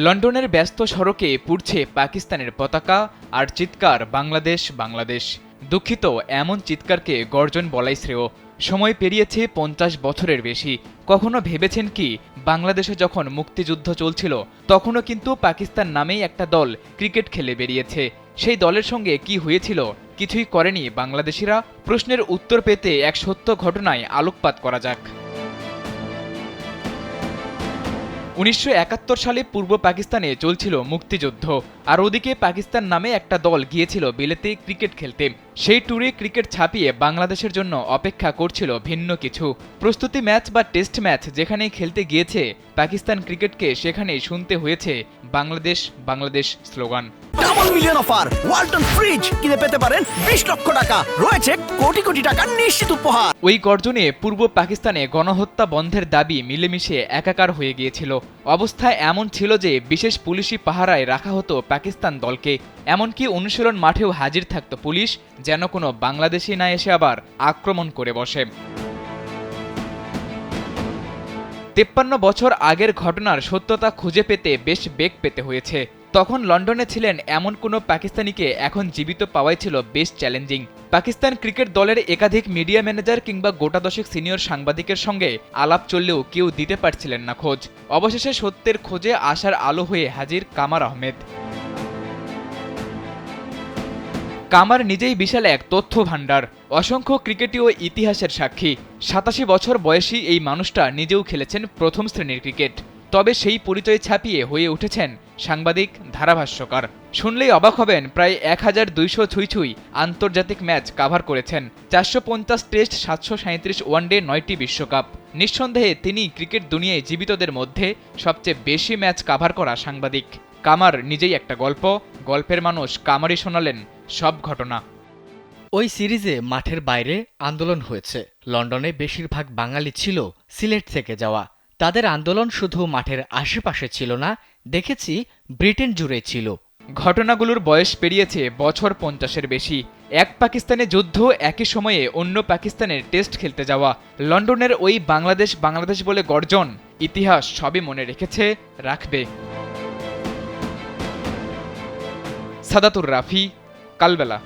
লন্ডনের ব্যস্ত সড়কে পুড়ছে পাকিস্তানের পতাকা আর চিৎকার বাংলাদেশ বাংলাদেশ। দুঃখিত, এমন চিৎকারকে গর্জন বলাই শ্রেয়। সময় পেরিয়েছে 50 বছরের বেশি। কখনো ভেবেছেন কি, বাংলাদেশে যখন মুক্তিযুদ্ধ চলছিল তখনও কিন্তু পাকিস্তান নামেই একটা দল ক্রিকেট খেলে বেরিয়েছে। সেই দলের সঙ্গে কি হয়েছিল? কিছুই করেনি বাংলাদেশিরা? প্রশ্নের উত্তর পেতে এক সত্য ঘটনায় আলোকপাত করা যাক। 1971 সালে পূর্ব পাকিস্তানে চলছিল মুক্তিযুদ্ধ, আর ওদিকে পাকিস্তান নামে একটা দল গিয়েছিল বিলেতে ক্রিকেট খেলতে। সেই ট্যুরে ক্রিকেট ছাপিয়ে বাংলাদেশের জন্য অপেক্ষা করছিল ভিন্ন কিছু। প্রস্তুতি ম্যাচ বা টেস্ট ম্যাচ যেখানেই খেলতে গিয়েছে পাকিস্তান ক্রিকেটকে, সেখানেই শুনতে হয়েছে Bangladesh Bangladesh slogan. Double million offer Walton fridge কিনে পেতে পারেন 20 লক্ষ টাকা, রয়েছে কোটি কোটি টাকার নিশ্চিত উপহার। ওই গর্জনে পূর্ব পাকিস্তানে গণহত্যা বন্ধের দাবি মিলেমিশে একাকার হয়ে গিয়েছিল। অবস্থা এমন ছিল যে বিশেষ পুলিশি পাহারায় রাখা হতো পাকিস্তান দলকে। এমনকি অনুশীলন মাঠেও হাজির থাকত পুলিশ, যেন কোনো বাংলাদেশি না এসে আবার আক্রমণ করে বসে। 53 বছর আগের ঘটনার সত্যতা খুঁজে পেতে বেশ বেগ পেতে হয়েছে। তখন লন্ডনে ছিলেন এমন কোনো পাকিস্তানিকে এখন জীবিত পাওয়াই ছিল বেশ চ্যালেঞ্জিং। পাকিস্তান ক্রিকেট দলের একাধিক মিডিয়া ম্যানেজার কিংবা গোটা দশেক সিনিয়র সাংবাদিকের সঙ্গে আলাপ চললেও কেউ দিতে পারছিলেন না খোঁজ। অবশেষে সত্যের খোঁজে আসার আলো হয়ে হাজির কামার আহমেদ। কামার নিজেই বিশাল এক তথ্য ভাণ্ডার, অসংখ্য ক্রিকেটীয় ইতিহাসের সাক্ষী। 87 বছর বয়সী এই মানুষটা নিজেও খেলেছেন প্রথম শ্রেণীর ক্রিকেট। তবে সেই পরিচয় ছাপিয়ে হয়ে উঠেছেন সাংবাদিক, ধারাভাষ্যকার। শুনলেই অবাক হবেন, প্রায় 1200 ছুঁই আন্তর্জাতিক ম্যাচ কাভার করেছেন, 450 টেস্ট, 737 ওয়ানডে, 9টি বিশ্বকাপ। নিঃসন্দেহে তিনি ক্রিকেট দুনিয়ায় জীবিতদের মধ্যে সবচেয়ে বেশি ম্যাচ কাভার করা সাংবাদিক। কামার নিজেই একটা গল্প, গল্পের মানুষ কামারই শোনালেন সব ঘটনা। ওই সিরিজে মাঠের বাইরে আন্দোলন হয়েছে। লন্ডনে বেশিরভাগ বাঙালি ছিল সিলেট থেকে যাওয়া। তাদের আন্দোলন শুধু মাঠের আশেপাশে ছিল না, দেখেছি ব্রিটেন জুড়ে ছিল। ঘটনাগুলোর বয়স পেরিয়েছে বছর 50-এর বেশি। এক পাকিস্তানে যুদ্ধ, একই সময়ে অন্য পাকিস্তানের টেস্ট খেলতে যাওয়া, লন্ডনের ওই বাংলাদেশ বাংলাদেশ বলে গর্জন, ইতিহাস সবই মনে রেখেছে, রাখবে। সাদাতুর রাফি, কালবেলা।